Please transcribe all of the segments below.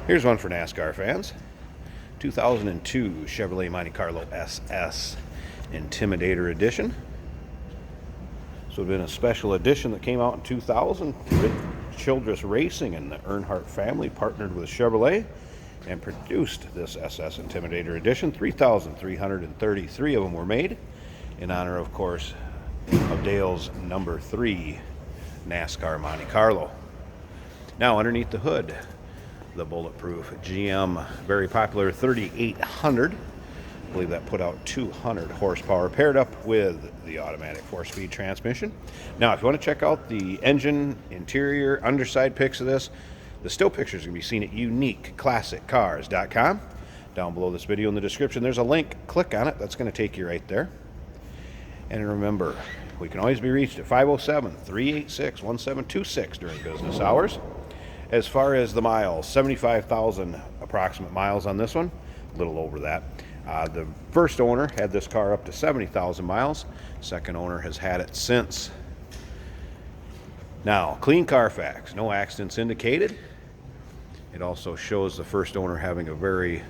Here's one for NASCAR fans. 2002 Chevrolet Monte Carlo SS Intimidator Edition. This would have been a special edition that came out in 2000. Childress Racing and the Earnhardt family partnered with Chevrolet and produced this SS Intimidator Edition. 3,333 of them were made in honor, of course, of Dale's number 3 NASCAR Monte Carlo. Now, underneath the hood, the bulletproof GM, very popular 3800. I believe that put out 200 horsepower, paired up with the automatic 4-speed transmission. Now, if you want to check out the engine, interior, underside pics of this, the still pictures can be seen at uniqueclassiccars.com. Down below this video in the description, there's a link. Click on it. That's going to take you right there. And remember, we can always be reached at 507-386-1726 during business hours. As far as the miles, 75,000 approximate miles on this one, a little over that. The first owner had this car up to 70,000 miles. Second owner has had it since. Now, clean Carfax, no accidents indicated. It also shows the first owner having a very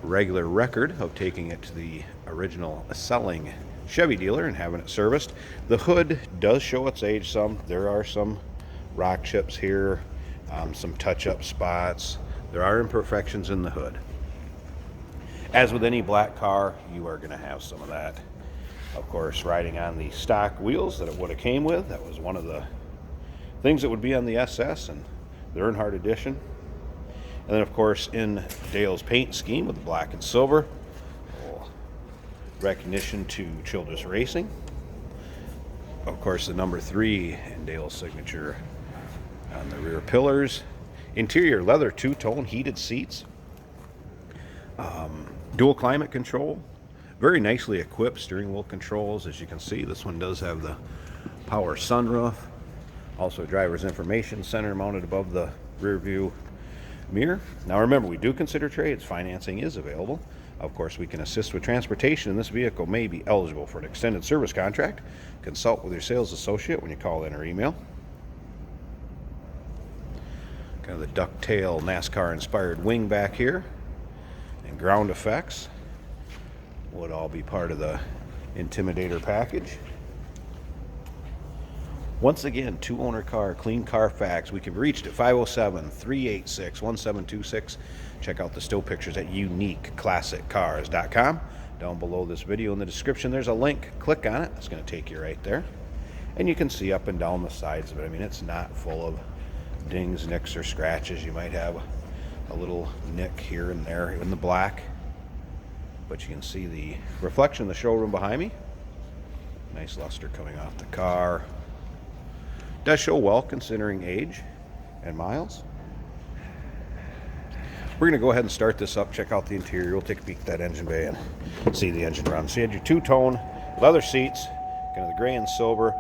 regular record of taking it to the original selling Chevy dealer and having it serviced. The hood does show its age some. There are some rock chips here, some touch-up spots. There are imperfections in the hood. As with any black car, you are going to have some of that. Of course, riding on the stock wheels that it would have came with, that was one of the things that would be on the SS and the Earnhardt edition. And then, of course, in Dale's paint scheme with the black and silver, recognition to Childress Racing. Of course, the number 3 in Dale's signature on the rear pillars. Interior leather two-tone heated seats. Dual climate control. Very nicely equipped steering wheel controls. As you can see, this one does have the power sunroof. Also, driver's information center mounted above the rear view mirror. Now remember, we do consider trades. Financing is available. Of course, we can assist with transportation, and this vehicle may be eligible for an extended service contract. Consult with your sales associate when you call in or email. Kind of the ducktail NASCAR-inspired wing back here. And ground effects would all be part of the Intimidator package. Once again, 2-owner car, clean Carfax. We can be reached at 507-386-1726. Check out the still pictures at uniqueclassiccars.com. Down below this video in the description, there's a link. Click on it. It's going to take you right there. And you can see up and down the sides of it. I mean, it's not full of dings, nicks, or scratches. You might have a little nick here and there in the black. But you can see the reflection in the showroom behind me. Nice luster coming off the car. Does show well considering age and miles. We're going to go ahead and start this up, check out the interior. We'll take a peek at that engine bay and see the engine run. So you had your two-tone leather seats, kind of the gray and silver.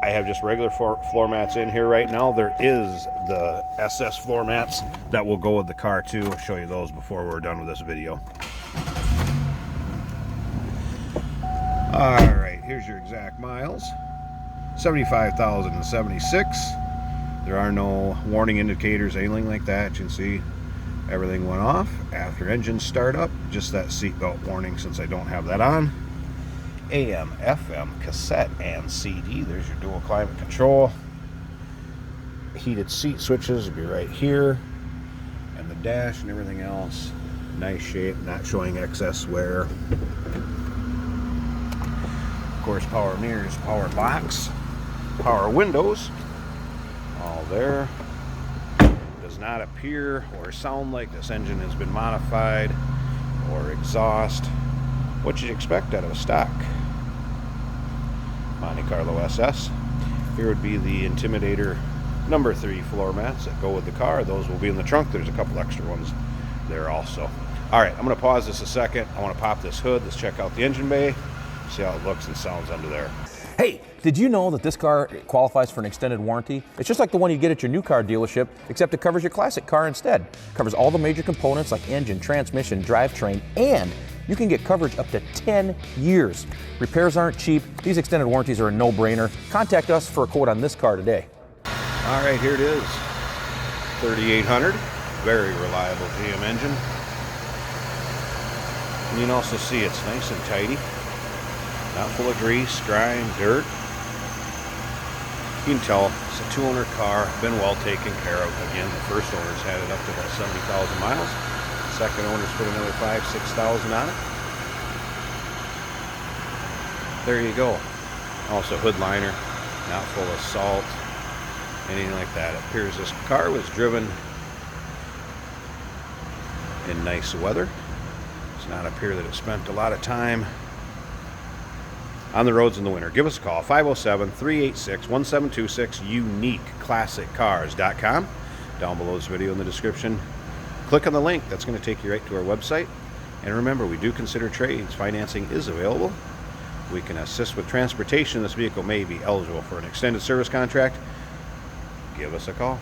I have just regular floor mats in here right now. There is the SS floor mats that will go with the car too. I'll show you those before we're done with this video. All right, here's your exact miles. 75,076. There are no warning indicators, anything like that. You can see everything went off after engine startup. Just that seatbelt warning since I don't have that on. AM, FM, cassette, and CD. There's your dual climate control. Heated seat switches will be right here. And the dash and everything else. Nice shape, not showing excess wear. Of course, power mirrors, power locks, power windows. All there. Does not appear or sound like this engine has been modified or exhaust. What you'd expect out of a stock Monte Carlo SS. Here would be the Intimidator number 3 floor mats that go with the car. Those will be in the trunk. There's a couple extra ones there also. All right, I'm going to pause this a second. I want to pop this hood. Let's check out the engine bay, see how it looks and sounds under there. Hey, did you know that this car qualifies for an extended warranty? It's just like the one you get at your new car dealership, except it covers your classic car instead. It covers all the major components like engine, transmission, drivetrain, and you can get coverage up to 10 years. Repairs aren't cheap. These extended warranties are a no-brainer. Contact us for a quote on this car today. All right, here it is. 3800 very reliable GM engine. And you can also see it's nice and tidy, not full of grease, grime, dirt. You can tell it's a two-owner car, been well taken care of. Again, the first owner's had it up to about 70,000 miles. The second owner's put another 5,000-6,000 on it. There you go. Also hood liner, not full of salt, anything like that. It appears this car was driven in nice weather. Does not appear that it spent a lot of time on the roads in the winter. Give us a call, 507-386-1726, uniqueclassiccars.com. Down below this video in the description, click on the link. That's going to take you right to our website. And remember, we do consider trades. Financing is available. We can assist with transportation. This vehicle may be eligible for an extended service contract. Give us a call.